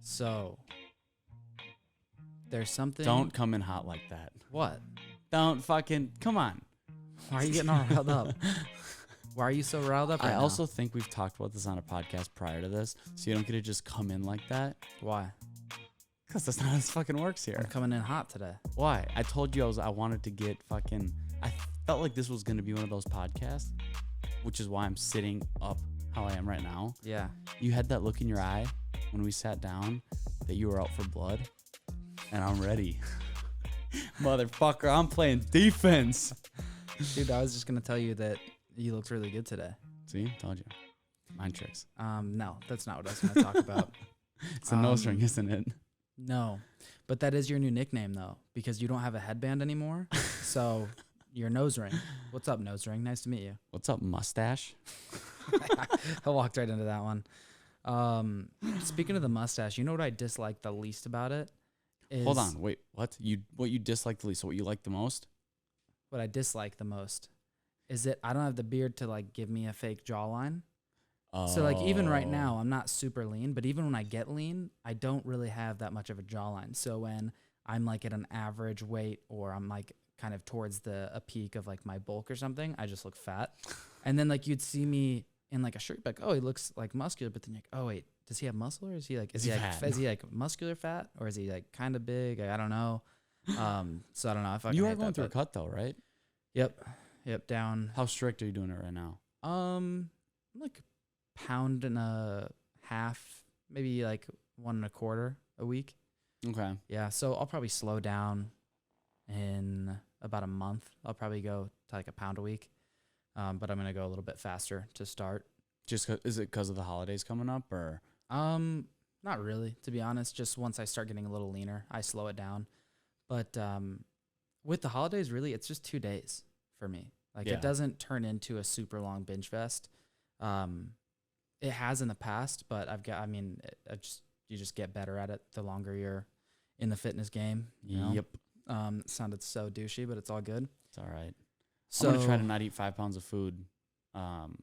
So, there's something. Don't come in hot like that. What? Don't fucking, come on. Why are you getting all riled up? Why are you so riled up right I now? also think we've talked about this on a podcast prior to this, so you don't get to just come in like that. Why? Because that's not how this fucking works I'm here. coming in hot today. Why? I told you I wanted to get fucking, I felt like this was going to be one of those podcasts, which is why I'm sitting up how I am right now. Yeah. You had that look in your eye when we sat down that you were out for blood, and I'm ready. Motherfucker, I'm playing defense. Dude, I was just going to tell you that you looked really good today. See? Told you. Mind tricks. No, that's not what I was going to talk about. It's a nose ring, isn't it? No, but that is your new nickname, though, because you don't have a headband anymore. So your nose ring. What's up, nose ring? Nice to meet you. What's up, mustache? I walked right into that one. Speaking of the mustache, you know what I dislike the least about it? Hold on. Wait, what? What you dislike the least? So what you like the most? What I dislike the most is that I don't have the beard to, like, give me a fake jawline. So, like, even right now, I'm not super lean, but even when I get lean, I don't really have that much of a jawline. So when I'm, like, at an average weight or I'm, like, kind of towards a peak of, like, my bulk or something, I just look fat. And then, like, you'd see me in, like, a shirt, like, oh, he looks, like, muscular, but then you're like, oh, wait, does he have muscle or is he, like, is he like, muscular fat or is he, like, kind of big? I don't know. So I don't know. If I You are going through a cut, though, right? Yep, down. How strict are you doing it right now? Like pound and a half, maybe like 1 1/4 a week. Okay. Yeah, so I'll probably slow down in about a month. I'll probably go to like a pound a week, but I'm gonna go a little bit faster to start. Is it because of the holidays coming up, or? Not really, to be honest. Just once I start getting a little leaner, I slow it down. But with the holidays, really, it's just 2 days for me. Like, it doesn't turn into a super long binge fest. It has in the past, but you just get better at it the longer you're in the fitness game. You know? Yep. It sounded so douchey, but it's all good. It's all right. So I'm going to try to not eat 5 pounds of food on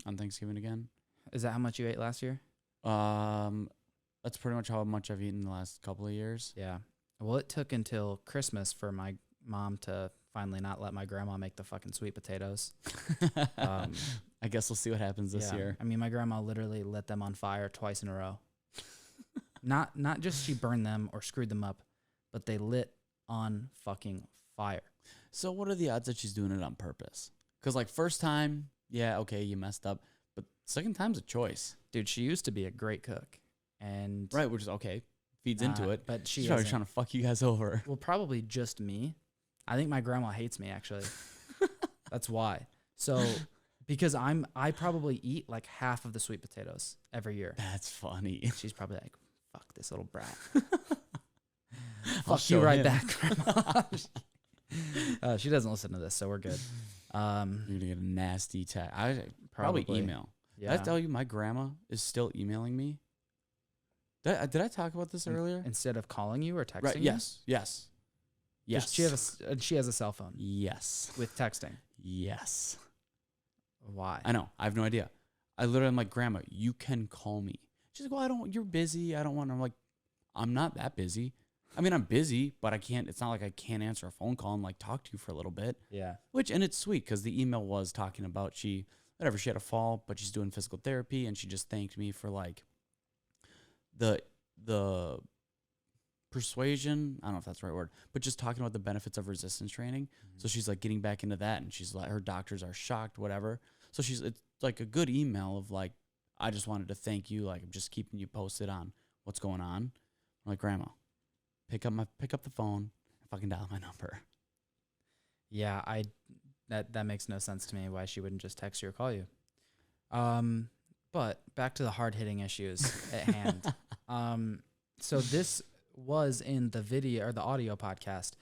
Thanksgiving again. Is that how much you ate last year? That's pretty much how much I've eaten in the last couple of years. Yeah. Well, it took until Christmas for my mom to finally not let my grandma make the fucking sweet potatoes. I guess we'll see what happens this year. I mean, my grandma literally lit them on fire twice in a row. Not just she burned them or screwed them up, but they lit on fucking fire. So what are the odds that she's doing it on purpose? Because, like, first time, yeah, okay, you messed up. But second time's a choice. Dude, she used to be a great cook. And right, which is okay. Feeds into it. But she's always trying to fuck you guys over. Well, probably just me. I think my grandma hates me, actually. That's why. So, because I probably eat like half of the sweet potatoes every year. That's funny. She's probably like, fuck this little brat. Fuck you right back, grandma. She doesn't listen to this, so we're good. You're going to get a nasty text. Probably email. Yeah. Did I tell you my grandma is still emailing me? Did I talk about this earlier? Instead of calling you or texting right, you? Yes. Does she has a cell phone? Yes. With texting? Yes. Why? I know. I have no idea. I literally am like, Grandma, you can call me. She's like, well, you're busy. I don't want to. I'm like, I'm not that busy. I mean, I'm busy, but I can't. It's not like I can't answer a phone call and like talk to you for a little bit. Yeah. And it's sweet because the email was talking about she had a fall, but she's doing physical therapy, and she just thanked me for like the persuasion, I don't know if that's the right word, but just talking about the benefits of resistance training. Mm-hmm. So she's like getting back into that, and she's like, her doctors are shocked, whatever. So it's like a good email of like, I just wanted to thank you. Like, I'm just keeping you posted on what's going on. I'm like, Grandma, pick up the phone and fucking dial my number. Yeah, that makes no sense to me why she wouldn't just text you or call you. But back to the hard-hitting issues at hand. So this was in the video or the audio podcast.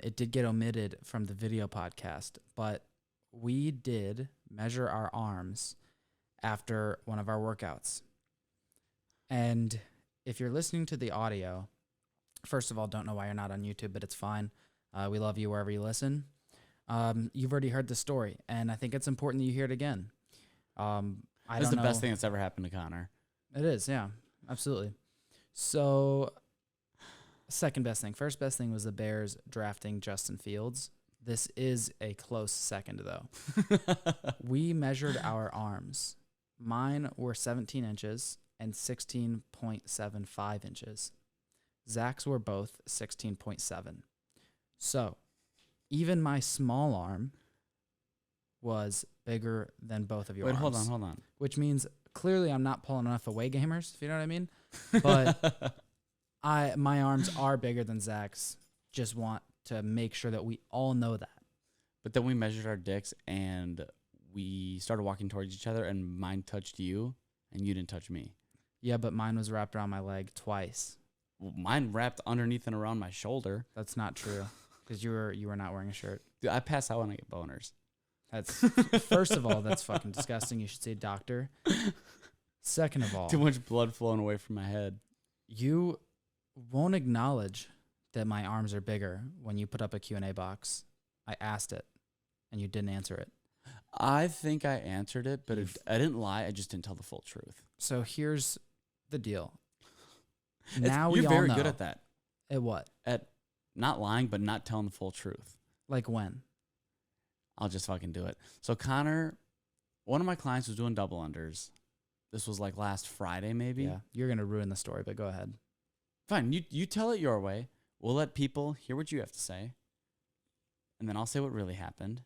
It did get omitted from the video podcast, but we did measure our arms after one of our workouts. And if you're listening to the audio, first of all, don't know why you're not on YouTube, but it's fine. We love you wherever you listen. You've already heard the story, and I think it's important that you hear it again. It's the best thing that's ever happened to Connor. It is, yeah, absolutely. So, second best thing. First best thing was the Bears drafting Justin Fields. This is a close second, though. We measured our arms. Mine were 17 inches and 16.75 inches. Zach's were both 16.7. So, even my small arm was bigger than both of your arms. Wait, hold on. Which means clearly I'm not pulling enough away gamers, if you know what I mean. But my arms are bigger than Zach's. Just want to make sure that we all know that. But then we measured our dicks and we started walking towards each other and mine touched you and you didn't touch me. Yeah, but mine was wrapped around my leg twice. Well, mine wrapped underneath and around my shoulder. That's not true because you were not wearing a shirt. Dude, I pass out when I get boners. That's first of all, that's fucking disgusting. You should see a doctor. Second of all, Too much blood flowing away from my head. you won't acknowledge that my arms are bigger when you put up a Q&A box. I asked it, and you didn't answer it. I think I answered it, but I didn't lie. I just didn't tell the full truth. So here's the deal. You're we all very know. good at that. At what? At not lying, but not telling the full truth. Like when? I'll just fucking do it. So Connor, one of my clients was doing double unders. This was like last Friday, maybe. Yeah, you're going to ruin the story, but go ahead. Fine. You tell it your way. We'll let people hear what you have to say. And then I'll say what really happened.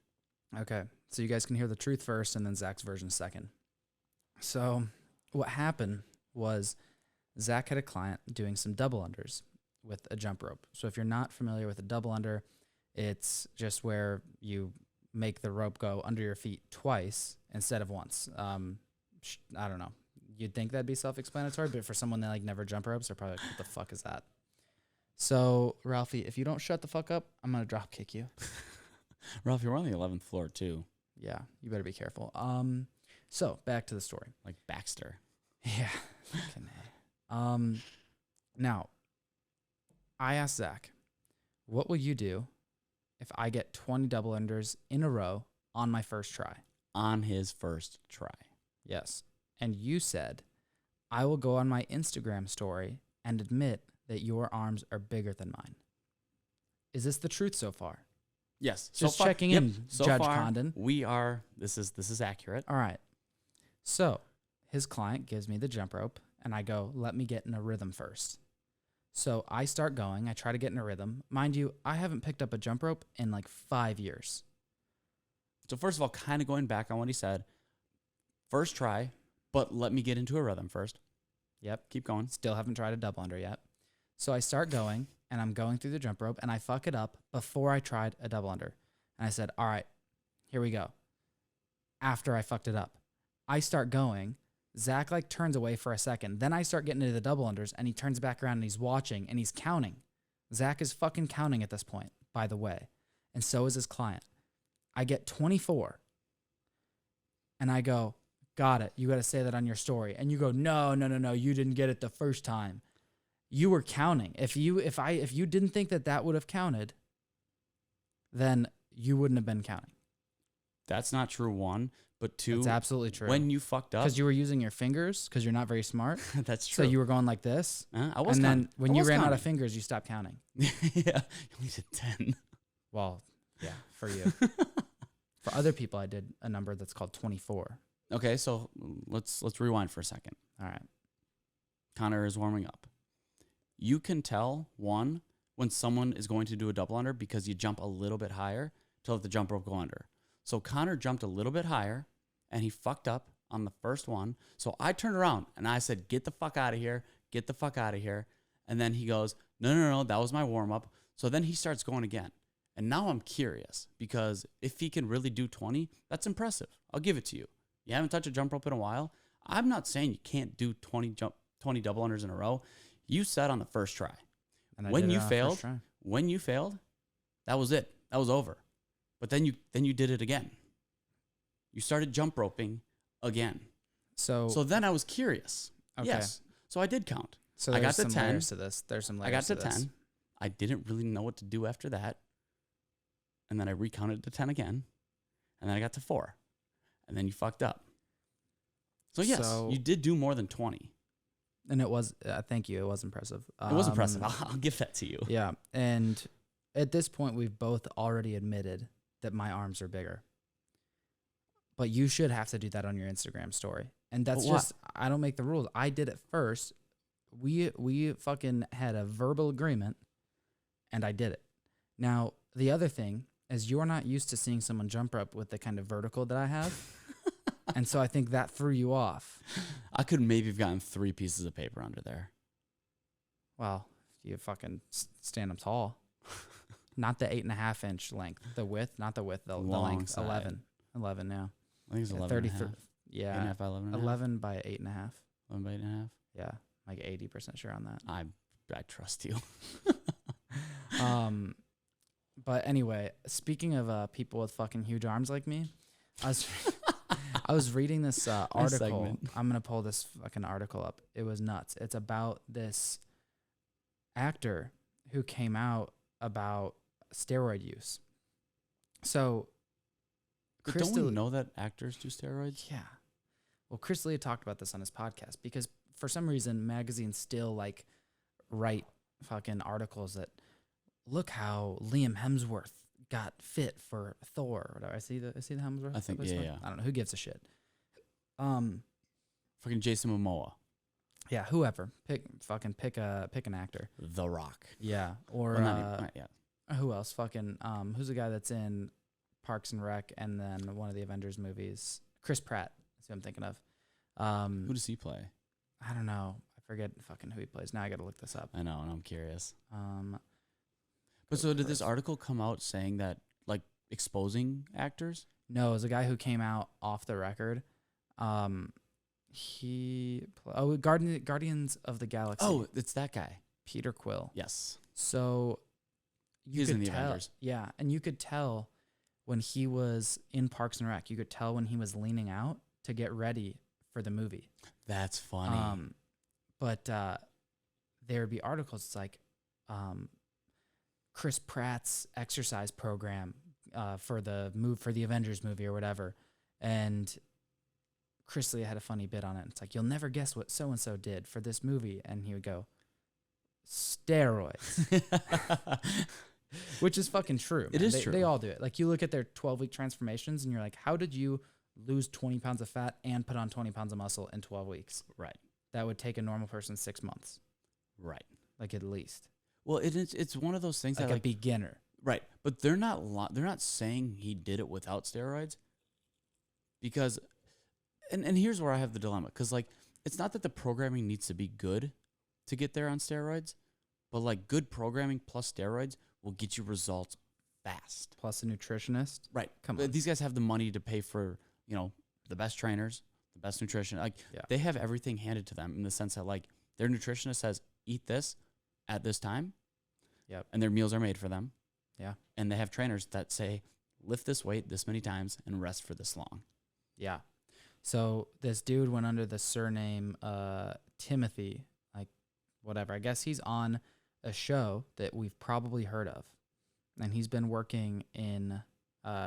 Okay, so you guys can hear the truth first and then Zach's version second. So what happened was Zach had a client doing some double unders with a jump rope. So if you're not familiar with a double under, it's just where you make the rope go under your feet twice instead of once. I don't know. You'd think that'd be self-explanatory, but for someone that like never jump ropes, they're probably like, what the fuck is that? So, Ralphie, if you don't shut the fuck up, I'm going to drop kick you. Ralph, you're on the 11th floor too. Yeah, you better be careful. So back to the story. Like Baxter. Yeah. Now, I asked Zach, what will you do if I get 20 double unders in a row on my first try? On his first try. Yes. And you said, I will go on my Instagram story and admit that your arms are bigger than mine. Is this the truth so far? Yes. Just so far, checking in, so Judge far, Condon. We are, this is accurate. All right. So his client gives me the jump rope, and I go, let me get in a rhythm first. So I start going. I try to get in a rhythm. Mind you, I haven't picked up a jump rope in like 5 years. So first of all, kind of going back on what he said, first try, but let me get into a rhythm first. Yep. Keep going. Still haven't tried a double under yet. So I start going, and I'm going through the jump rope, and I fuck it up before I tried a double under. And I said, all right, here we go. After I fucked it up, I start going. Zach like turns away for a second. Then I start getting into the double unders, and he turns back around, and he's watching, and he's counting. Zach is fucking counting at this point, by the way. And so is his client. I get 24. And I go, got it. You got to say that on your story. And you go, no. You didn't get it the first time. You were counting. If you didn't think that would have counted, then you wouldn't have been counting. That's not true, one. But two, that's absolutely true. When you fucked up. Because you were using your fingers, because you're not very smart. That's true. So you were going like this. I was and counting. then when you ran out of fingers, you stopped counting. Yeah, you only did 10. Well, yeah, for you. For other people, I did a number that's called 24. Okay, so let's rewind for a second. All right. Connor is warming up. You can tell, one, when someone is going to do a double under because you jump a little bit higher to let the jump rope go under. So Connor jumped a little bit higher, and he fucked up on the first one. So I turned around, and I said, get the fuck out of here. Get the fuck out of here. And then he goes, no, that was my warm-up. So then he starts going again. And now I'm curious, because if he can really do 20, that's impressive. I'll give it to you. You haven't touched a jump rope in a while. I'm not saying you can't do 20 double unders in a row. You said on the first try. And when you failed, that was it. That was over. But then you did it again. You started jump roping again. So then I was curious. Okay. Yes. So I did count. So I got to some 10. layers to this. There's some layers. I got to this. 10. I didn't really know what to do after that. And then I recounted to 10 again. And then I got to 4. And then you fucked up. So yes, you did do more than 20. And it was, thank you. It was impressive. It was impressive. I'll give that to you. Yeah. And at this point, we've both already admitted that my arms are bigger. But you should have to do that on your Instagram story. And that's just, I don't make the rules. I did it first. We fucking had a verbal agreement, and I did it. Now, the other thing is you're not used to seeing someone jump rope with the kind of vertical that I have. And so I think that threw you off. I could maybe have gotten 3 pieces of paper under there. Well, you fucking stand up tall. Not the 8.5 inch length. The width, not the width, the length. Side. 11, yeah. I think it's 11 30 and a half. Yeah. 8.5 by 11 and a half. 11 by 8.5. 11 by 8.5. Yeah. Like 80% sure on that. I trust you. But anyway, speaking of people with fucking huge arms like me, I was reading this article. segment. I'm gonna pull this fucking article up. It was nuts. It's about this actor who came out about steroid use. So, But don't we know that actors do steroids? Yeah. Well, Chris Lee talked about this on his podcast because for some reason magazines still like write fucking articles that look how Liam Hemsworth got fit for Thor or whatever. I see the Hemsworth. I think yeah. I don't know who gives a shit. Fucking Jason Momoa. Yeah, whoever. Pick an actor. The Rock. Yeah, or who else? Fucking who's the guy that's in Parks and Rec and then one of the Avengers movies? Chris Pratt. That's who I'm thinking of. Who does he play? I don't know. I forget fucking who he plays. Now I got to look this up. I know, and I'm curious. But so did this article come out saying that, like, exposing actors? No, it was a guy who came out off the record. Guardians of the Galaxy. Oh, it's that guy. Peter Quill. Yes. So He's in the Avengers. Yeah, and you could tell when he was in Parks and Rec. You could tell when he was leaning out to get ready for the movie. That's funny. But there would be articles. It's like Chris Pratt's exercise program for the Avengers movie or whatever, and Chris Lee had a funny bit on it. It's like, you'll never guess what so and so did for this movie, and he would go, steroids, which is fucking true. It is true. They all do it. Like you look at their 12-week transformations, and you're like, how did you lose 20 pounds of fat and put on 20 pounds of muscle in 12 weeks? Right. That would take a normal person 6 months. Right. Like at least. Well, it's one of those things like that a beginner. Right. But they're not saying he did it without steroids, because and here's where I have the dilemma, because like it's not that the programming needs to be good to get there on steroids, but like good programming plus steroids will get you results fast. Plus a nutritionist. Right. Come on. These guys have the money to pay for, the best trainers, the best nutrition. Like they have everything handed to them in the sense that like their nutritionist says, eat this at this time. Yep. And their meals are made for them. Yeah. And they have trainers that say, lift this weight this many times and rest for this long. Yeah. So this dude went under the surname Timothy, like whatever. I guess he's on a show that we've probably heard of. And he's been working in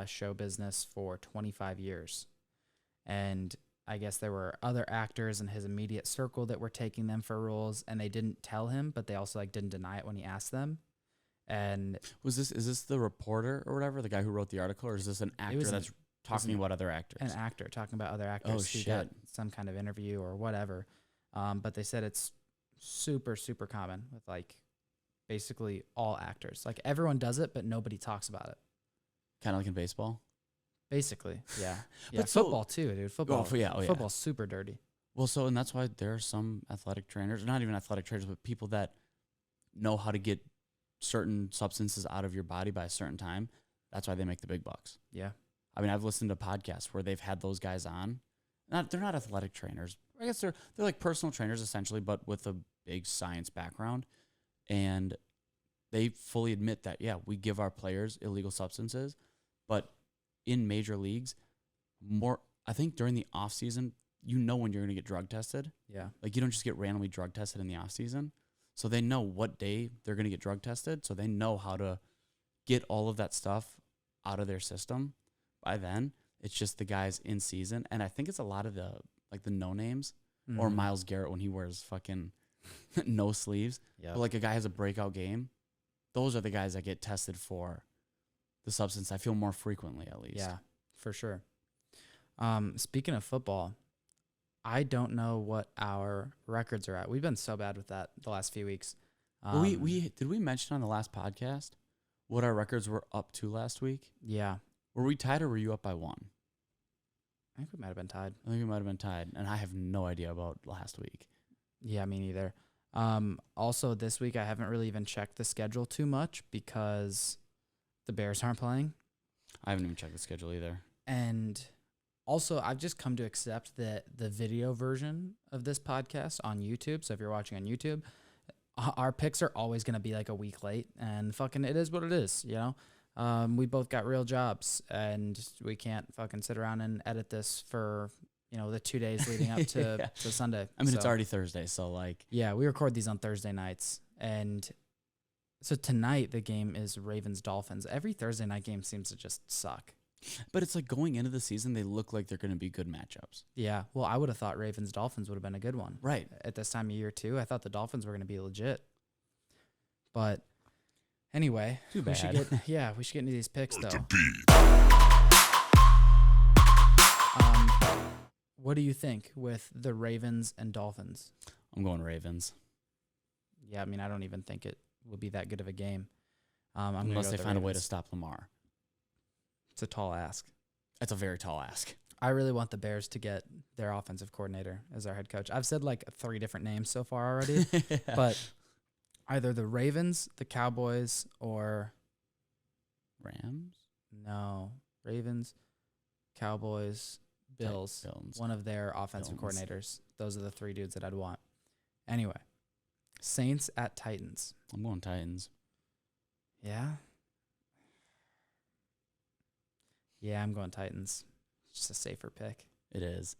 show business for 25 years. And I guess there were other actors in his immediate circle that were taking them for roles, and they didn't tell him, but they also like didn't deny it when he asked them. And is this the reporter or whatever, the guy who wrote the article, or is this an actor that's talking about other actors? An actor talking about other actors. Oh, who shit. got some kind of interview or whatever. But they said it's super, super common with like basically all actors. Like everyone does it, but nobody talks about it. Kind of like in baseball? Basically, yeah. Yeah, But football too, dude. Football. Football's super dirty. Well, and that's why there are some athletic trainers, not even athletic trainers, but people that know how to get certain substances out of your body by a certain time. That's why they make the big bucks. Yeah. I mean, I've listened to podcasts where they've had those guys on. They're not athletic trainers. I guess they're like personal trainers essentially, but with a big science background. And they fully admit that, yeah, we give our players illegal substances, but in major leagues, I think during the off season, when you're going to get drug tested. Yeah. Like you don't just get randomly drug tested in the off season. So they know what day they're going to get drug tested. So they know how to get all of that stuff out of their system. By then, it's just the guys in season. And I think it's a lot of the no names or Myles Garrett when he wears fucking no sleeves. Yeah. But like a guy has a breakout game, those are the guys that get tested for the substance. I feel more frequently, at least. Yeah, for sure. Speaking of football, I don't know what our records are at. We've been so bad with that the last few weeks. Well, we did we mention on the last podcast what our records were up to last week? Yeah, Were we tied or were you up by 1? I think we might have been tied. I think we might have been tied, and I have no idea about last week. Yeah, me neither. Also, this week I haven't really even checked the schedule too much because the Bears aren't playing. I haven't even checked the schedule either. And also, I've just come to accept that the video version of this podcast on YouTube, so if you're watching on YouTube, our picks are always going to be like a week late, and fucking it is what it is, you know? We both got real jobs, and we can't fucking sit around and edit this for, you know, the 2 days leading up to, to Sunday. I mean, it's already Thursday, so like... Yeah, we record these on Thursday nights, and so tonight the game is Ravens-Dolphins. Every Thursday night game seems to just suck. But it's like going into the season, they look like they're going to be good matchups. Yeah, well, I would have thought Ravens-Dolphins would have been a good one. Right. At this time of year, too. I thought the Dolphins were going to be legit. But anyway, Too bad. We should get into these picks, though. What do you think with the Ravens and Dolphins? I'm going Ravens. Yeah, I mean, I don't even think it will be that good of a game. Unless they find a way to stop Lamar. It's a tall ask. That's a very tall ask. I really want the Bears to get their offensive coordinator as our head coach. I've said like 3 different names so far already, but either the Ravens, the Cowboys, or Rams? No, Ravens, Cowboys, Bills. One of their offensive coordinators. Those are the 3 dudes that I'd want. Anyway, Saints at Titans. I'm going Titans. Yeah? Yeah, I'm going Titans. It's just a safer pick. It is.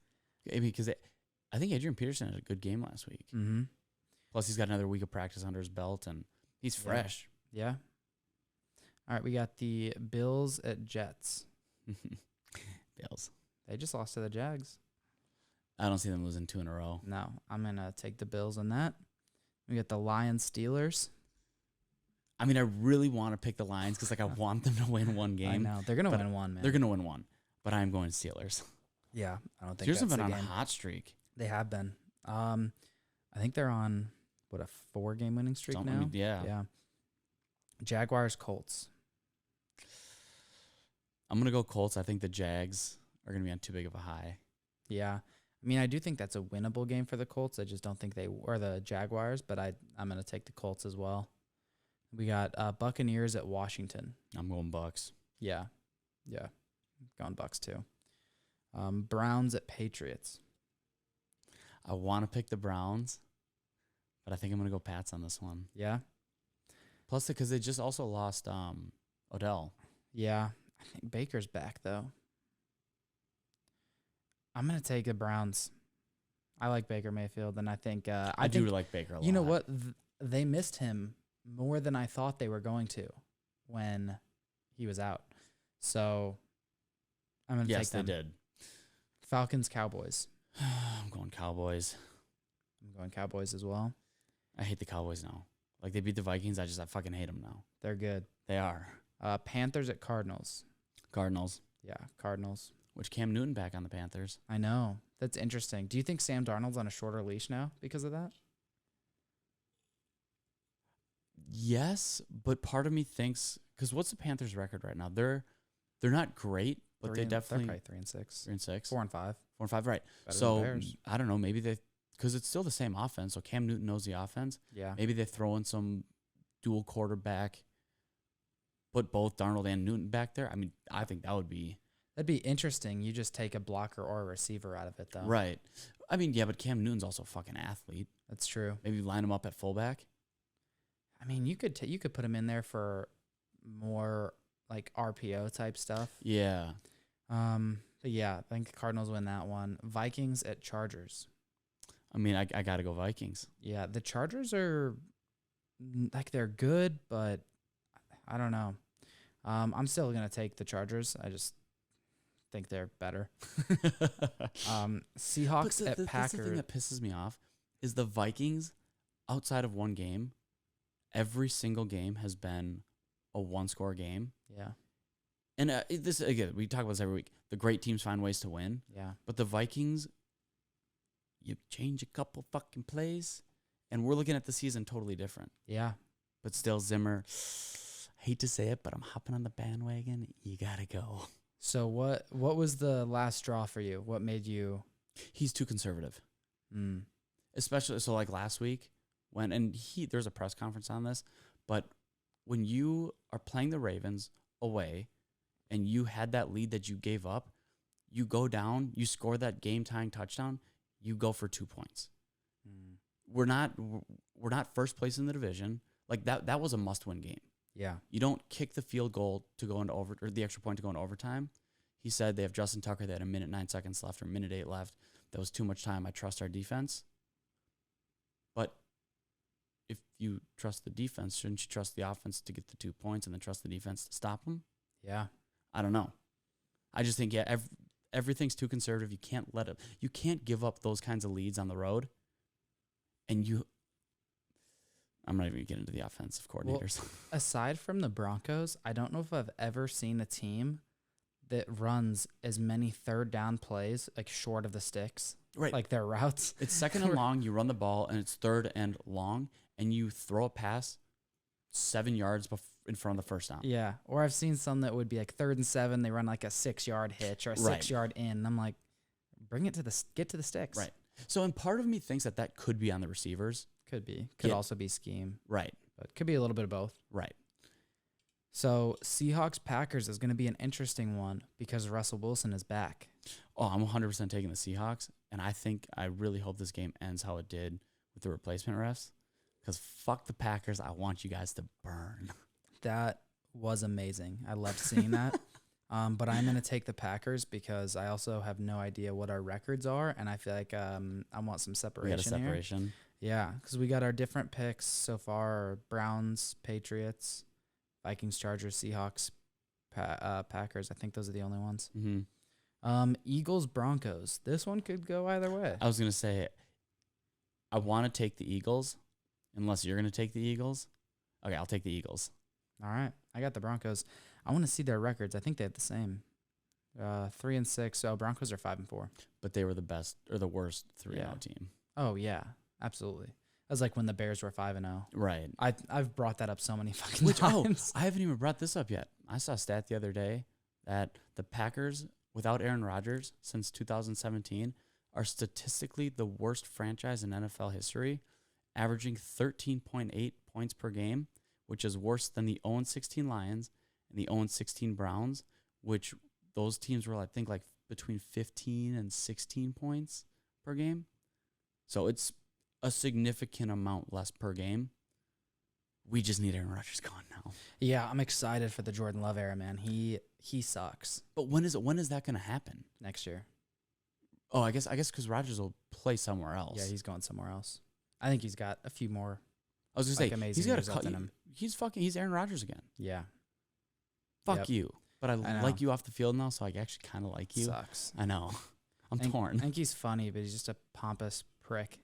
I mean, because I think Adrian Peterson had a good game last week. Mm-hmm. Plus, he's got another week of practice under his belt, and he's fresh. Yeah. All right, we got the Bills at Jets. Bills. They just lost to the Jags. I don't see them losing 2 in a row. No, I'm going to take the Bills on that. We got the Lions Steelers. I mean, I really want to pick the Lions because, like, I want them to win one game. I know. They're going to win one, man. They're going to win one. But I'm going Steelers. Yeah, I don't think Steelers have been on game. a hot streak. They have been. I think they're on, what, a 4-game winning streak now? I mean, yeah. Yeah. Jaguars, Colts. I'm going to go Colts. I think the Jags are going to be on too big of a high. Yeah. I mean, I do think that's a winnable game for the Colts. I just don't think they were the Jaguars, but I'm going to take the Colts as well. We got Buccaneers at Washington. I'm going Bucks. Yeah. Yeah. Going Bucks too. Browns at Patriots. I want to pick the Browns, but I think I'm going to go Pats on this one. Yeah. Plus, because they just also lost Odell. Yeah. I think Baker's back, though. I'm going to take the Browns. I like Baker Mayfield, and I think... I do like Baker a lot. You know what? They missed him more than I thought they were going to when he was out. So, I'm going to take them. Yes, they did. Falcons, Cowboys. I'm going Cowboys. I'm going Cowboys as well. I hate the Cowboys now. Like, they beat the Vikings. I fucking hate them now. They're good. They are. Panthers at Cardinals. Cardinals. Yeah, Cardinals. Which Cam Newton back on the Panthers. I know. That's interesting. Do you think Sam Darnold's on a shorter leash now because of that? Yes, but part of me thinks... Because what's the Panthers' record right now? They're not great, but they definitely... They're probably 3-6. 3-6? 4-5. 4-5, right. Better so, than Bears. I don't know. Maybe they... Because it's still the same offense, so Cam Newton knows the offense. Yeah. Maybe they throw in some dual quarterback, put both Darnold and Newton back there. I mean, I think that would be... That'd be interesting. You just take a blocker or a receiver out of it, though. Right. I mean, yeah, but Cam Newton's also a fucking athlete. That's true. Maybe line him up at fullback. I mean, you could put him in there for more like RPO type stuff. Yeah. But yeah, I think Cardinals win that one. Vikings at Chargers. I mean, I got to go Vikings. Yeah, the Chargers are like they're good, but I don't know. I'm still gonna take the Chargers. I just think they're better. Seahawks at That's Packers. the thing that pisses me off is the Vikings, outside of one game, every single game has been a one-score game. Yeah. And this again, we talk about this every week. The great teams find ways to win. Yeah. But the Vikings, you change a couple fucking plays, and we're looking at the season totally different. Yeah. But still, Zimmer, hate to say it, but I'm hopping on the bandwagon. You got to go. So what was the last straw for you? What made you? He's too conservative. Especially, so like last week, there's a press conference on this, but when you are playing the Ravens away and you had that lead that you gave up, you go down, you score that game-tying touchdown, you go for 2 points. We're not first place in the division. Like that was a must-win game. Yeah. You don't kick the field goal to go into or the extra point to go into overtime. He said they have Justin Tucker. They had 1 minute 9 seconds left or 1 minute 8 left. That was too much time. I trust our defense. But if you trust the defense, shouldn't you trust the offense to get the 2 points and then trust the defense to stop them? Yeah. I don't know. I just think, everything's too conservative. You can't let it. You can't give up those kinds of leads on the road. And I'm not even going to get into the offensive coordinators. Well, aside from the Broncos, I don't know if I've ever seen a team that runs as many third down plays, like short of the sticks, Right. like their routes. It's second and long. You run the ball, and it's third and long, and you throw a pass 7 yards in front of the first down. Yeah. Or I've seen some that would be like 3rd and 7. They run like a 6-yard hitch or a 6-yard in. And I'm like, get to the sticks. Right. So, and part of me thinks that could be on the receivers. Could be. Could also be scheme. Right. But could be a little bit of both. Right. So Seahawks-Packers is going to be an interesting one because Russell Wilson is back. Oh, I'm 100% taking the Seahawks, and I really hope this game ends how it did with the replacement refs, because fuck the Packers. I want you guys to burn. That was amazing. I loved seeing that. But I'm going to take the Packers because I also have no idea what our records are, and I feel like I want some separation. We got a separation. Here. Yeah, because we got our different picks so far: Browns, Patriots, Vikings, Chargers, Seahawks, Packers. I think those are the only ones. Mm-hmm. Eagles, Broncos. This one could go either way. I was going to say, I want to take the Eagles, unless you're going to take the Eagles. Okay, I'll take the Eagles. All right, I got the Broncos. I want to see their records. I think they have the same. 3-6. So Broncos are 5-4. But they were the best or the worst 3-0 team. Oh yeah, absolutely. That was like when the Bears were 5-0. Right. I've brought that up so many fucking times. I haven't even brought this up yet. I saw a stat the other day that the Packers, without Aaron Rodgers since 2017, are statistically the worst franchise in NFL history, averaging 13.8 points per game, which is worse than the 0-16 Lions and the 0-16 Browns, which those teams were, I think, like between 15 and 16 points per game. So it's a significant amount less per game. We just need Aaron Rodgers gone now. Yeah, I'm excited for the Jordan Love era, man. He sucks. But when is that going to happen? Next year. Oh, I guess because Rodgers will play somewhere else. Yeah, he's going somewhere else. I think he's got a few more. I was going to say, he's got in him. He's Aaron Rodgers again. Yeah. Fuck you. But I like you off the field now, so I actually kind of like you. Sucks. I know. I'm torn. I think he's funny, but he's just a pompous prick.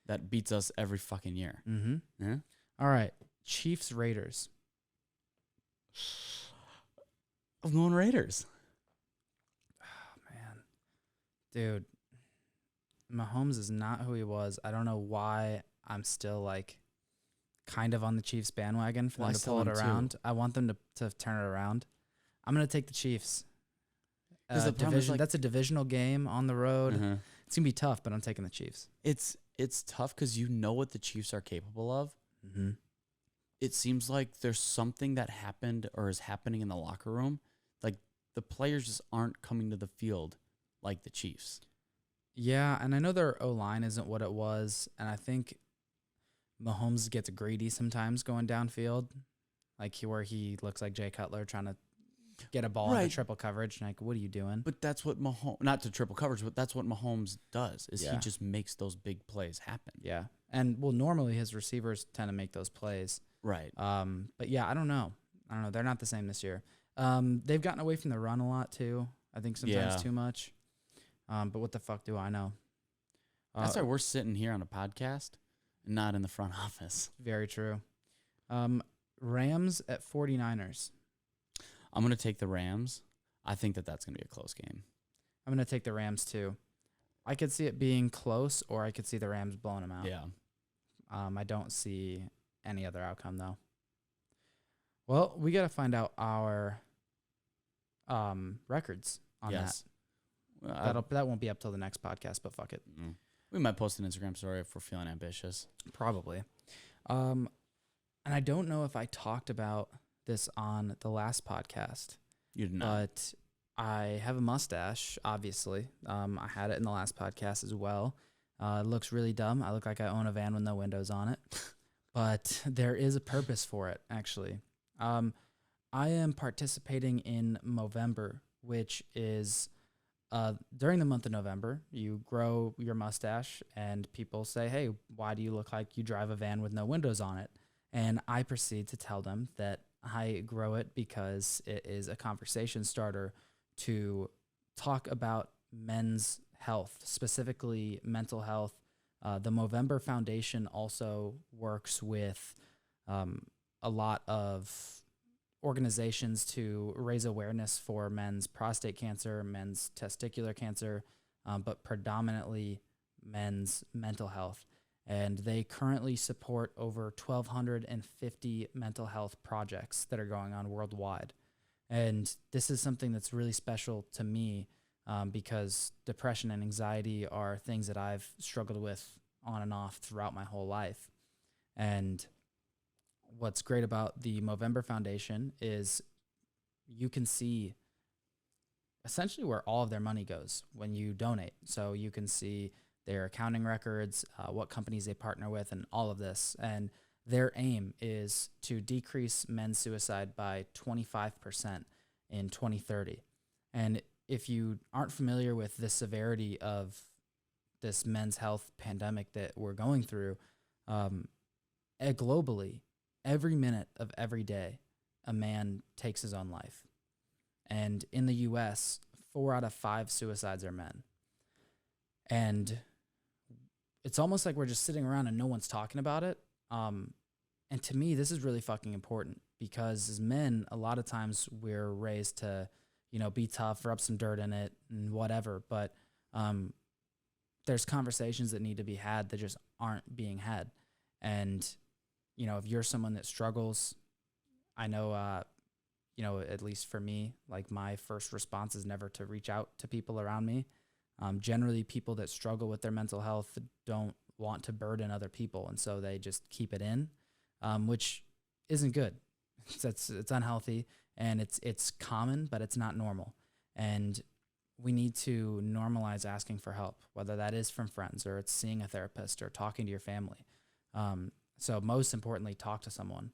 That beats us every fucking year. Mm-hmm. Yeah? All right. Chiefs, Raiders. I'm going Raiders. Oh, man. Dude, Mahomes is not who he was. I don't know why I'm still, like, kind of on the Chiefs bandwagon for them to pull it around. I want them to turn it around. I'm going to take the Chiefs. That's a divisional game on the road. Uh-huh. It's going to be tough, but I'm taking the Chiefs. It's tough because you know what the Chiefs are capable of. Mm-hmm. It seems like there's something that happened or is happening in the locker room. Like, the players just aren't coming to the field like the Chiefs. Yeah, and I know their O-line isn't what it was, and I think Mahomes gets greedy sometimes going downfield, like where he looks like Jay Cutler trying to get a ball into triple coverage. And like, what are you doing? But that's what Mahomes, not to triple coverage, but that's what Mahomes does, is he just makes those big plays happen. Yeah. And, well, normally his receivers tend to make those plays. Right. But, yeah, I don't know. They're not the same this year. They've gotten away from the run a lot, too. I think sometimes Yeah. too much. But what the fuck do I know? That's why we're sitting here on a podcast and not in the front office. Very true. Rams at 49ers. I'm going to take the Rams. I think that's going to be a close game. I'm going to take the Rams too. I could see it being close, or I could see the Rams blowing them out. Yeah. I don't see any other outcome, though. Well, we got to find out our records on Yes. that. That won't be up till the next podcast, but fuck it. We might post an Instagram story if we're feeling ambitious. Probably. And I don't know if I talked about this on the last podcast. You did not. But I have a mustache, obviously. I had it in the last podcast as well. It looks really dumb. I look like I own a van with no windows on it. But there is a purpose for it, actually. I am participating in Movember, which is during the month of November, you grow your mustache and people say, hey, why do you look like you drive a van with no windows on it? And I proceed to tell them that I grow it because it is a conversation starter to talk about men's health, specifically mental health. The Movember Foundation also works with a lot of organizations to raise awareness for men's prostate cancer, men's testicular cancer, but predominantly men's mental health. And they currently support over 1,250 mental health projects that are going on worldwide. And this is something that's really special to me because depression and anxiety are things that I've struggled with on and off throughout my whole life. And what's great about the Movember Foundation is you can see essentially where all of their money goes when you donate. So you can see their accounting records, what companies they partner with, and all of this. And their aim is to decrease men's suicide by 25% in 2030. And if you aren't familiar with the severity of this men's health pandemic that we're going through, globally, every minute of every day, a man takes his own life. And in the U.S., 4 out of 5 suicides are men. And it's almost like we're just sitting around and no one's talking about it. And to me, this is really fucking important because as men, a lot of times we're raised to, be tough, rub some dirt in it and whatever. But there's conversations that need to be had that just aren't being had. And, if you're someone that struggles, I know, at least for me, like my first response is never to reach out to people around me. Generally, people that struggle with their mental health don't want to burden other people, and so they just keep it in, which isn't good. It's unhealthy, and it's common, but it's not normal. And we need to normalize asking for help, whether that is from friends or it's seeing a therapist or talking to your family. So most importantly, talk to someone.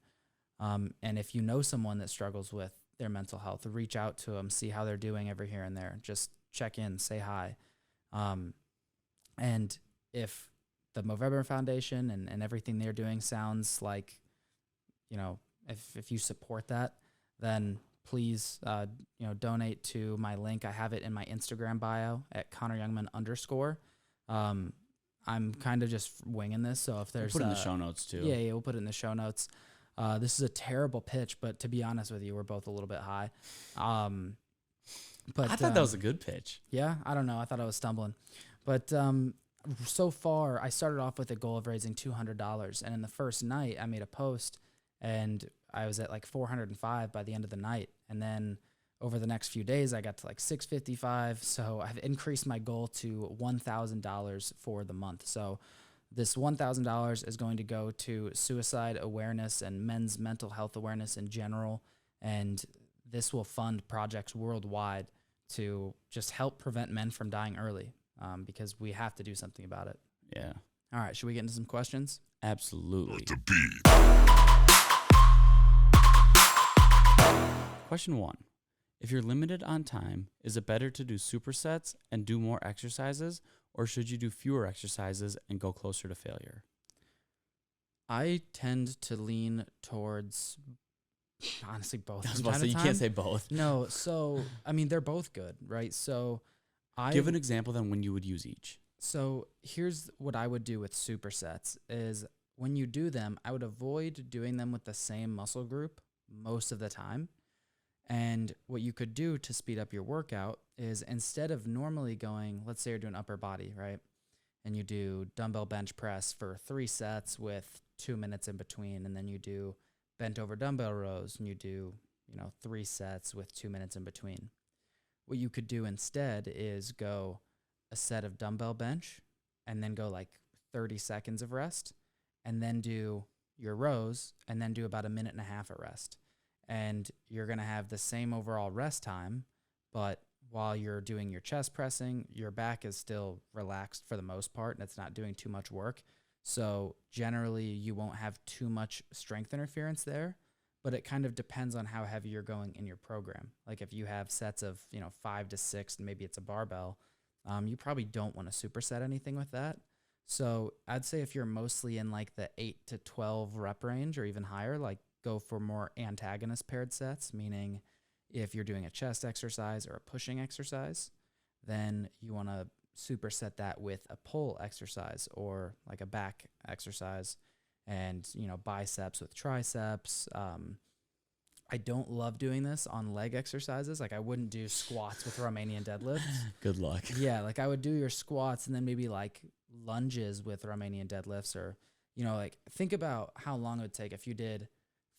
And if you know someone that struggles with their mental health, reach out to them, see how they're doing every here and there. Just check in, say hi. And if the Movember Foundation and everything they're doing sounds like, if you support that, then please, donate to my link. I have it in my Instagram bio at ConnorYoungman_. I'm kind of just winging this. So if there's We'll put it in the show notes too. Yeah, we'll put it in the show notes. This is a terrible pitch, but to be honest with you, we're both a little bit high. But I thought that was a good pitch. Yeah, I don't know. I thought I was stumbling. But so far, I started off with a goal of raising $200. And in the first night, I made a post, and I was at like 405 by the end of the night. And then over the next few days, I got to like 655. So I've increased my goal to $1,000 for the month. So this $1,000 is going to go to suicide awareness and men's mental health awareness in general. And this will fund projects worldwide to just help prevent men from dying early, because we have to do something about it. Yeah. All right, should we get into some questions? Absolutely. Question 1. If you're limited on time, is it better to do supersets and do more exercises, or should you do fewer exercises and go closer to failure? I tend to lean towards honestly both. I was from about to time say, to you time. can't say both. No, so I mean they're both good, right? So Give an example then when you would use each. So here's what I would do with supersets is when you do them, I would avoid doing them with the same muscle group most of the time. And what you could do to speed up your workout is instead of normally going, let's say you're doing upper body, right? And you do dumbbell bench press for 3 sets with 2 minutes in between, and then you do bent over dumbbell rows and you do, 3 sets with 2 minutes in between. What you could do instead is go a set of dumbbell bench and then go like 30 seconds of rest and then do your rows and then do about a minute and a half of rest. And you're going to have the same overall rest time, but while you're doing your chest pressing, your back is still relaxed for the most part and it's not doing too much work. So generally you won't have too much strength interference there, but it kind of depends on how heavy you're going in your program. Like if you have sets of, 5 to 6 and maybe it's a barbell, you probably don't want to superset anything with that. So I'd say if you're mostly in like the 8 to 12 rep range or even higher, like go for more antagonist paired sets, meaning if you're doing a chest exercise or a pushing exercise, then you want to superset that with a pull exercise or like a back exercise and, biceps with triceps. I don't love doing this on leg exercises. Like I wouldn't do squats with Romanian deadlifts. Good luck. Yeah, like I would do your squats and then maybe like lunges with Romanian deadlifts or, like think about how long it would take if you did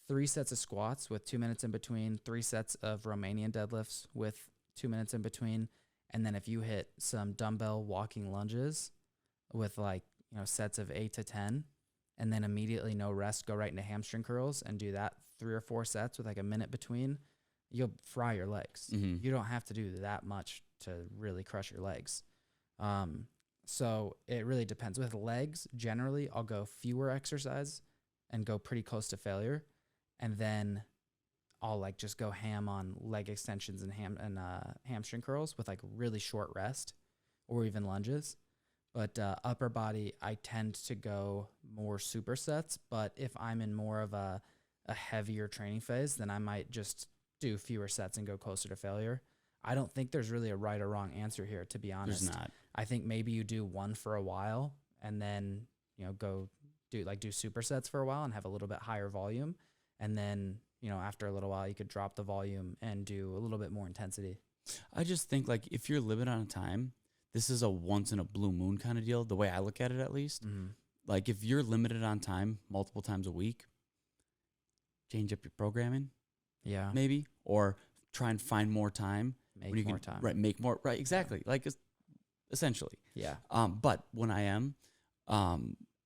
3 sets of squats with 2 minutes in between, 3 sets of Romanian deadlifts with 2 minutes in between. And then if you hit some dumbbell walking lunges with like, sets of 8 to 10 and then immediately no rest, go right into hamstring curls and do that 3 or 4 sets with like a minute between, you'll fry your legs. Mm-hmm. You don't have to do that much to really crush your legs. So it really depends. With legs, generally, I'll go fewer exercise and go pretty close to failure. And then I'll like just go ham on leg extensions and hamstring curls with like really short rest or even lunges. But upper body, I tend to go more supersets. But if I'm in more of a heavier training phase, then I might just do fewer sets and go closer to failure. I don't think there's really a right or wrong answer here, to be honest. There's not. I think maybe you do one for a while and then, go do supersets for a while and have a little bit higher volume. And then, after a little while, you could drop the volume and do a little bit more intensity. I just think like if you're limited on time, this is a once in a blue moon kind of deal, the way I look at it at least. Mm-hmm. Like if you're limited on time multiple times a week, change up your programming. Yeah. Maybe. Or try and find more time. Make more time. Right, make more. Right, exactly. Like essentially. Yeah. But when I am,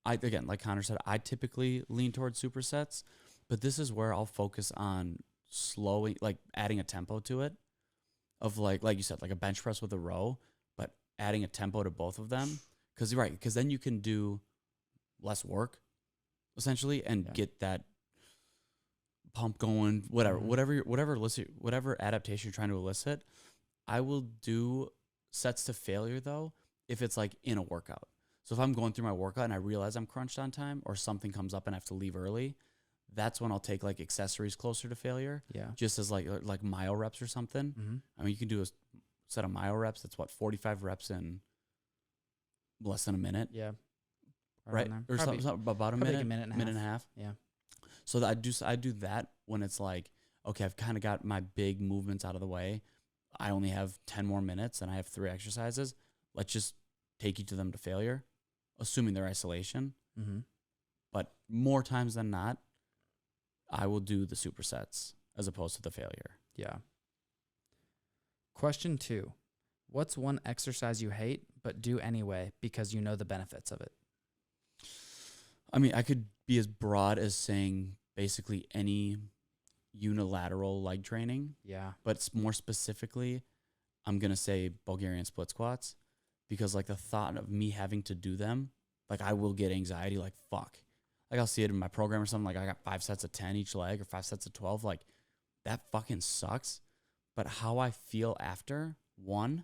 again, like Connor said, I typically lean towards supersets, but this is where I'll focus on slowing, like adding a tempo to it, of like you said, like a bench press with a row, but adding a tempo to both of them, because then you can do less work, essentially, and get that pump going. Whatever adaptation you're trying to elicit. I will do sets to failure though if it's like in a workout. So if I'm going through my workout and I realize I'm crunched on time or something comes up and I have to leave early, that's when I'll take like accessories closer to failure. Yeah. Just as like myo reps or something. Mm-hmm. I mean, you can do a set of myo reps. That's 45 reps in less than a minute. Yeah. Right. Or something about a minute, like a minute and a half. Yeah. So that I do that when it's like, okay, I've kind of got my big movements out of the way. I only have 10 more minutes and I have 3 exercises. Let's just take each of them to failure, assuming they're isolation. Mm-hmm. But more times than not, I will do the supersets as opposed to the failure. Yeah. Question 2. What's one exercise you hate but do anyway because you know the benefits of it? I mean, I could be as broad as saying basically any unilateral leg training. Yeah. But more specifically, I'm going to say Bulgarian split squats, because like the thought of me having to do them, like I will get anxiety, like fuck. Like I'll see it in my program or something, like I got 5 sets of 10 each leg or 5 sets of 12. Like that fucking sucks. But how I feel after, 1,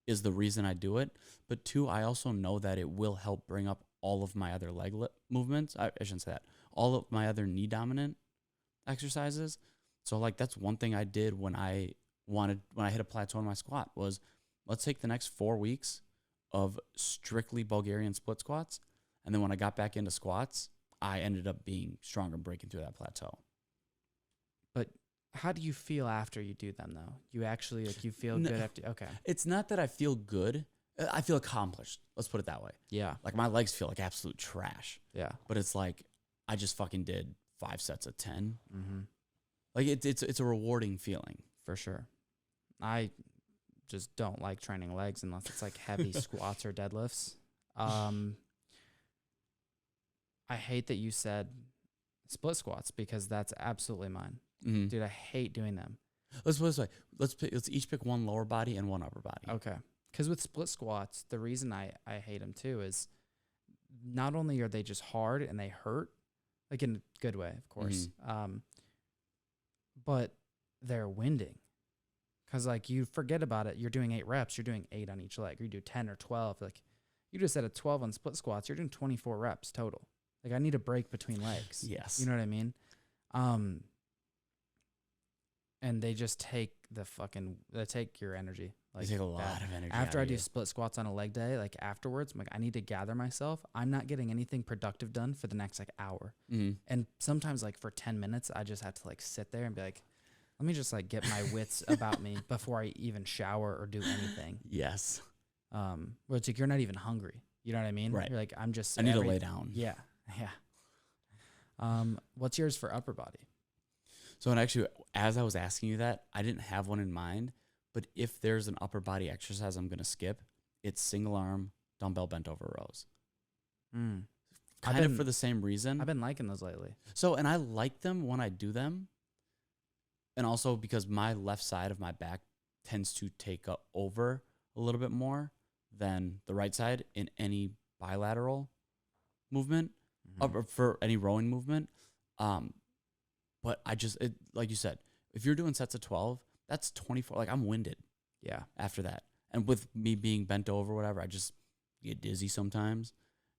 is the reason I do it. But 2, I also know that it will help bring up all of my other leg movements. I shouldn't say that. All of my other knee dominant exercises. So like that's one thing I did when I hit a plateau in my squat was let's take the next 4 weeks of strictly Bulgarian split squats. And then when I got back into squats, I ended up being stronger, breaking through that plateau. But how do you feel after you do them though? You actually like you feel good after? Okay. It's not that I feel good. I feel accomplished. Let's put it that way. Yeah. Like my legs feel like absolute trash. Yeah. But it's like I just fucking did 5 sets of 10. Mm-hmm. Like it's a rewarding feeling. For sure. I just don't like training legs unless it's like heavy squats or deadlifts. I hate that you said split squats because that's absolutely mine. Mm-hmm. Dude, I hate doing them. Let's put it this way. Let's each pick one lower body and one upper body. Okay. Because with split squats, the reason I hate them too is not only are they just hard and they hurt, like in a good way, of course, but they're winding. Because like you forget about it. You're doing 8 reps. You're doing 8 on each leg. Or you do 10 or 12. Like you just said a 12 on split squats. You're doing 24 reps total. Like I need a break between legs. Yes. You know what I mean? And they just take they take your energy. Like they take a lot of energy. After I do split squats on a leg day, like afterwards, I'm like, I need to gather myself. I'm not getting anything productive done for the next like hour. Mm-hmm. And sometimes like for 10 minutes, I just have to like sit there and be like, let me just like get my wits about me before I even shower or do anything. Yes. Where it's like, you're not even hungry. You know what I mean? Right. You're like, I need to lay down. Yeah. Yeah. What's yours for upper body? So, and actually, as I was asking you that, I didn't have one in mind. But if there's an upper body exercise I'm going to skip, it's single arm dumbbell bent over rows. Kind of for the same reason. I've been liking those lately. So, and I like them when I do them. And also because my left side of my back tends to take over a little bit more than the right side in any bilateral movement, or for any rowing movement. But like you said, if you're doing sets of 12, that's 24. Like I'm winded. Yeah. After that. And with me being bent over, whatever, I just get dizzy sometimes.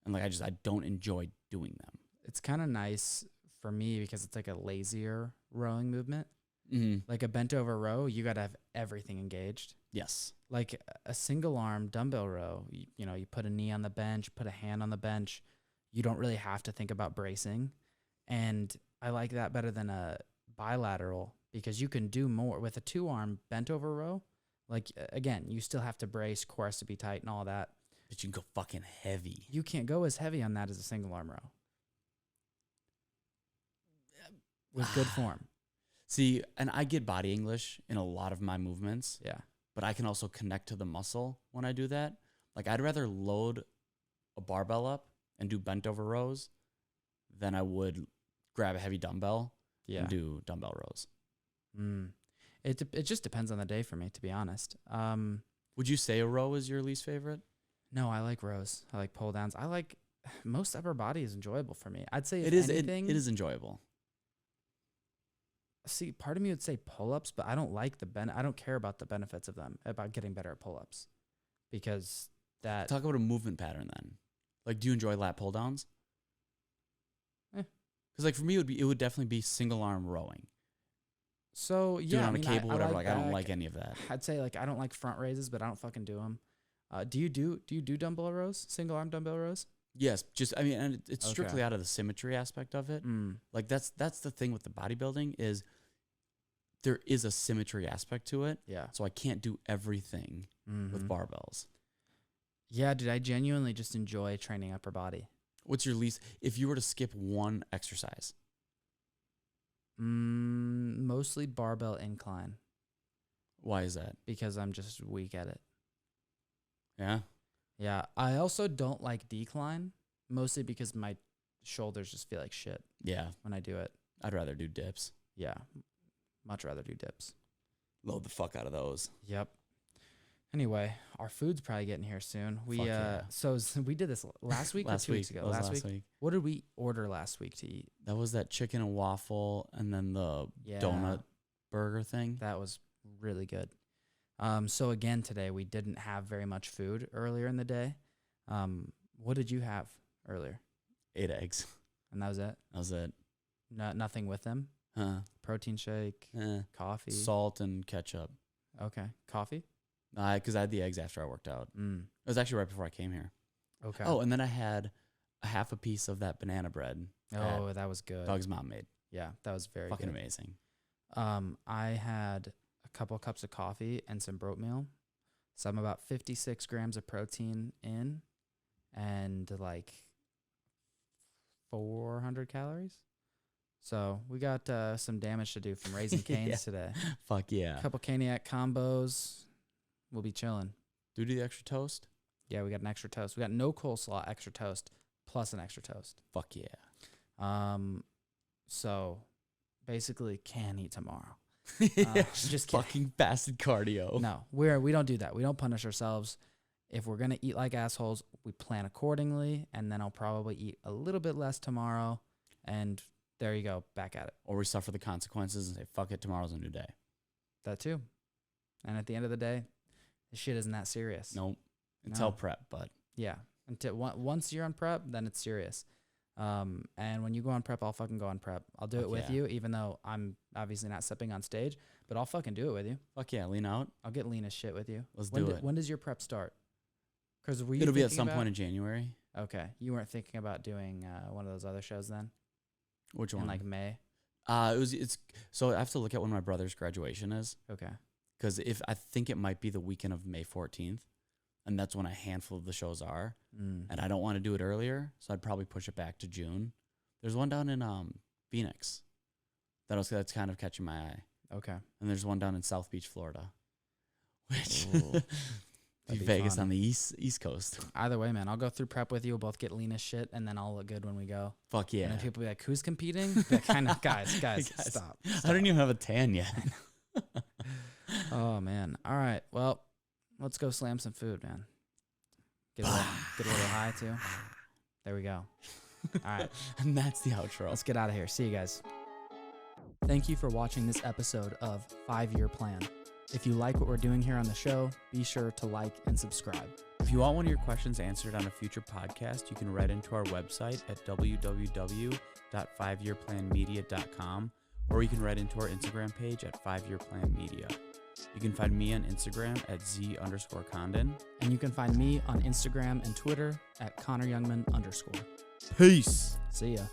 And like, I don't enjoy doing them. It's kind of nice for me because it's like a lazier rowing movement. Mm-hmm. Like a bent over row, you got to have everything engaged. Yes. Like a single arm dumbbell row, you put a knee on the bench, put a hand on the bench. You don't really have to think about bracing. And I like that better than a bilateral because you can do more with a 2-arm bent over row. Like again, you still have to brace, core has to be tight and all that. But you can go fucking heavy. You can't go as heavy on that as a single arm row. With good form. See, and I get body English in a lot of my movements. Yeah. But I can also connect to the muscle when I do that. Like I'd rather load a barbell up and do bent over rows than I would grab a heavy dumbbell and do dumbbell rows. It just depends on the day for me, to be honest. Would you say a row is your least favorite? No, I like rows. I like pull downs. I like most upper body is enjoyable for me. I'd say it is enjoyable. See, part of me would say pull-ups, but I don't like I don't care about the benefits of them, about getting better at pull-ups. Because that... Talk about a movement pattern then. Like, do you enjoy lat pull-downs? Because, like, for me, it would definitely be single-arm rowing. So, yeah. Do it on a cable, whatever. Like I don't like any of that. I'd say, like, I don't like front raises, but I don't fucking do them. Do you do dumbbell rows? Single-arm dumbbell rows? Yes, and it's strictly out of the symmetry aspect of it. Like that's the thing with the bodybuilding is there is a symmetry aspect to it. Yeah. So I can't do everything with barbells. Yeah, dude, I genuinely just enjoy training upper body. What's your least, if you were to skip one exercise? Mostly barbell incline. Why is that? Because I'm just weak at it. Yeah. Yeah, I also don't like decline, mostly because my shoulders just feel like shit. Yeah. When I do it. I'd rather do dips. Yeah, much rather do dips. Load the fuck out of those. Yep. Anyway, our food's probably getting here soon. So we did this last week or 2 weeks ago? Last week. What did we order last week to eat? That was that chicken and waffle and then the donut burger thing. That was really good. So again, today we didn't have very much food earlier in the day. What did you have earlier? 8 eggs. And that was it? That was it. Nothing with them? Protein shake, coffee. Salt and ketchup. Okay. Coffee? Because I had the eggs after I worked out. It was actually right before I came here. Okay. Oh, and then I had a half a piece of that banana bread. Oh, that was good. Doug's mom made. Yeah, that was very fucking good. amazing. I had a couple cups of coffee and some oatmeal. So I'm about 56 grams of protein in and like 400 calories. So we got some damage to do from Raising Cane's today. Fuck yeah. A couple Caniac combos. We'll be chilling. Do the extra toast? Yeah, we got an extra toast. We got no coleslaw, extra toast, plus an extra toast. Fuck yeah. So basically can eat tomorrow. Just kidding. Fucking fasted cardio. No, we don't do that. We don't punish ourselves. If we're gonna eat like assholes, we plan accordingly, and then I'll probably eat a little bit less tomorrow, and there you go, back at it. Or we suffer the consequences and say, fuck it, tomorrow's a new day. That too. And at the end of the day, this shit isn't that serious. Nope. Until prep, but yeah, until once you're on prep, then it's serious. And when you go on prep, I'll fucking go on prep. I'll do it with you, even though I'm obviously not stepping on stage, but I'll fucking do it with you. Fuck yeah, lean out. I'll get lean as shit with you. Let's do it. When does your prep start? Because it'll be at some point in January. Okay, you weren't thinking about doing one of those other shows then? Which one? In like May. So I have to look at when my brother's graduation is. Okay. Because I think it might be the weekend of May 14th, and that's when a handful of the shows are, and I don't want to do it earlier, so I'd probably push it back to June. There's one down in Phoenix that's kind of catching my eye. Okay. And there's one down in South Beach, Florida, which be Vegas fun. on the east coast. Either way, man, I'll go through prep with you. We'll both get lean as shit, and then I'll look good when we go. Fuck yeah. And then people be like, "Who's competing?" That kind of guys, stop. I don't even have a tan yet. Oh man. All right. Well, let's go slam some food, man. Get a little high too. There we go. All right. And that's the outro. Let's get out of here. See you guys. Thank you for watching this episode of 5-Year Plan. If you like what we're doing here on the show, be sure to like and subscribe. If you want one of your questions answered on a future podcast, you can write into our website at www.5yearplanmedia.com, or you can write into our Instagram page at 5yearplanmedia. You can find me on Instagram at @Z_Condon. And you can find me on Instagram and Twitter at ConnorYoungman_. Peace. See ya.